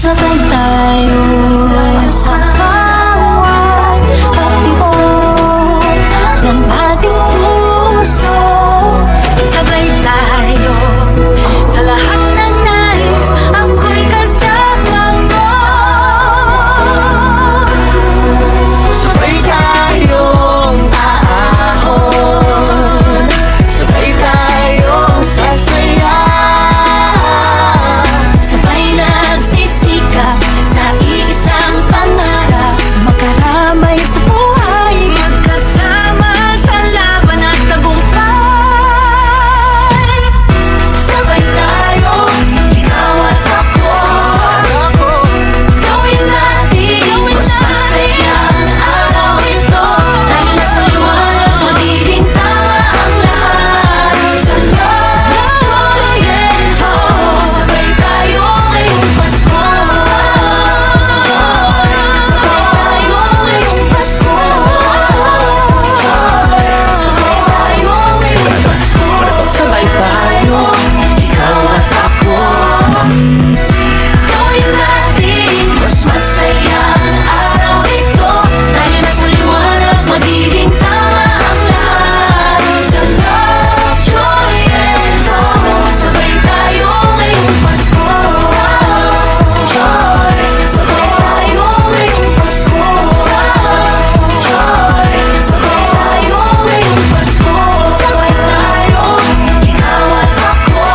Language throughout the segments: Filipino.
sabay tayo sa bawat pagtibok ng ating puso. Sabay tayo sa lahat ng nais, ako'y kasama mo. Sabay tayong aahon, sabay tayong sasaya, Sabay nagsisikap sa iisang pangarap, makaramay sa buhay, magkasama sa laban at tagumpay. Sabay tayo, ikaw at ako, gawin natin mas masayang araw ito. Tayo na sa liwanag, magiging tama ang lahat. Sa love, joy and hope, sabay tayo ngayong Pasko. Sabay tayo ngayong Pasko. Sabay tayo ngayong Pasko. sabay tayo, ikaw at ako. Gawin natin mas masayang araw ito. Tayo na sa liwanag, magiging tama ang lahat. Sa love, joy and hope, sabay tayo ngayong Pasko. Sabay tayo ngayong Pasko. Sabay tayo ngayong Pasko. Sabay tayo, ikaw at ako.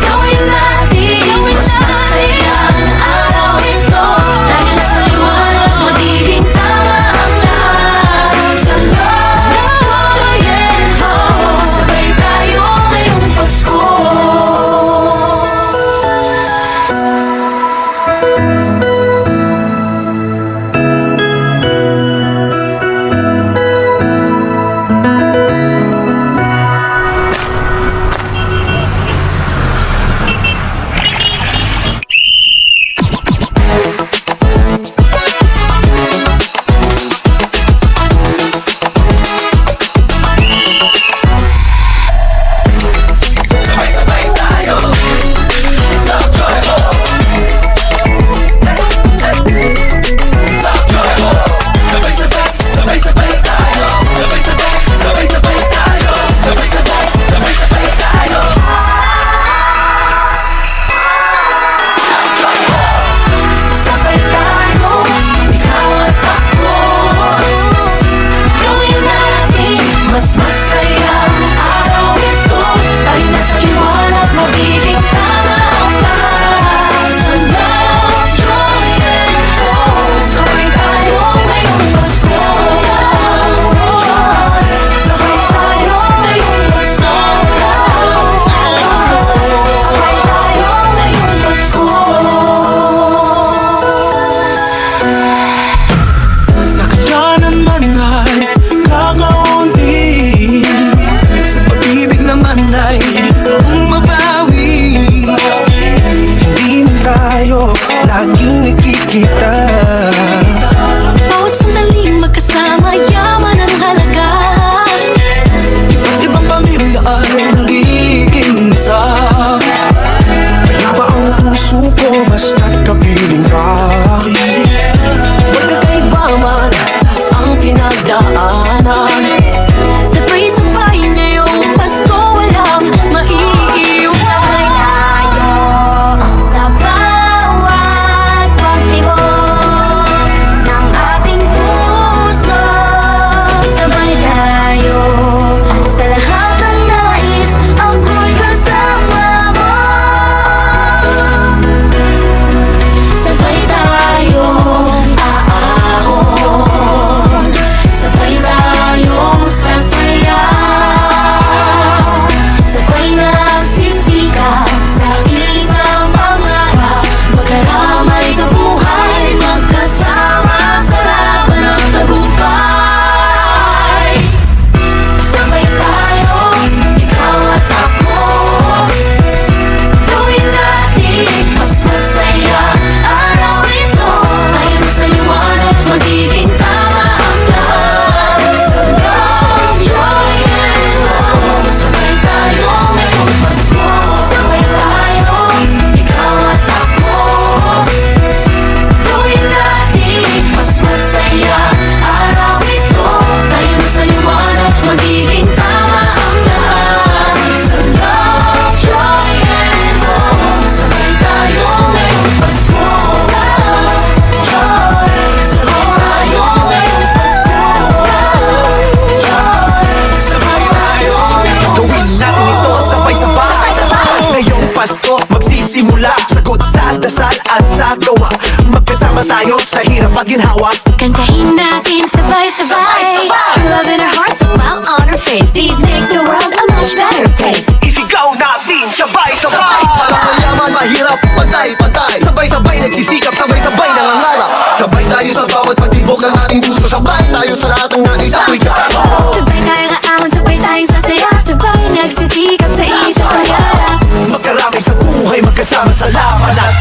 Gawin natin mas masayang araw ito. Tayo na sa liwanag, magiging tama ang lahat. Sa love, joy and hope, sabay tayo ngayong Pasko. Sabay tayo, ikaw at ako. Gawin natin mas masayang araw ito. Tayo na sa liwanag, magiging tama ang lahat. Sa love, joy and hope, sabay tayo ngayong Pasko. Sabay tayo ngayong Pasko. Sabay tayo ngayong Pasko. Nakayanan man ay kakaunti, sa pag-ibig naman ay mabawi. Hindi man tayo laging nakikita, Bawat sandaling magkasama, yaman ang halaga. iba't ibang pamilya ay nagiging isa. Kaya ba ang puso ko basta't kapiling ka? Magkakaiba man ang pinagdaanan, sabay-sabay ngayong Pasko, walang maiiwan. Sabay tayo sa bawat pagtibok ng ating puso. Sabay tayo sa lahat ng nais, ako'y kasama mo. simula, sagot sa dasal at sa gawa. Magkasama tayo sa hirap at ginhawa. Kantahin natin sabay-sabay. True love in our hearts, a smile on our face. These make the world a much better place. Isigaw natin sabay-sabay. Walang mayaman, mahirap, pantay-pantay. Sabay-sabay nagsisikap, sabay-sabay nangangarap. Sabay tayo sa bawat pagtibok ng ating puso. Sabay tayo sa lahat ng ating ako'y kasama. Sabay tayong aahon, sabay tayong sasaya. Sabay nagsisikap sa isang pangarap. Magkarami sa buhay, magkasama sa laban at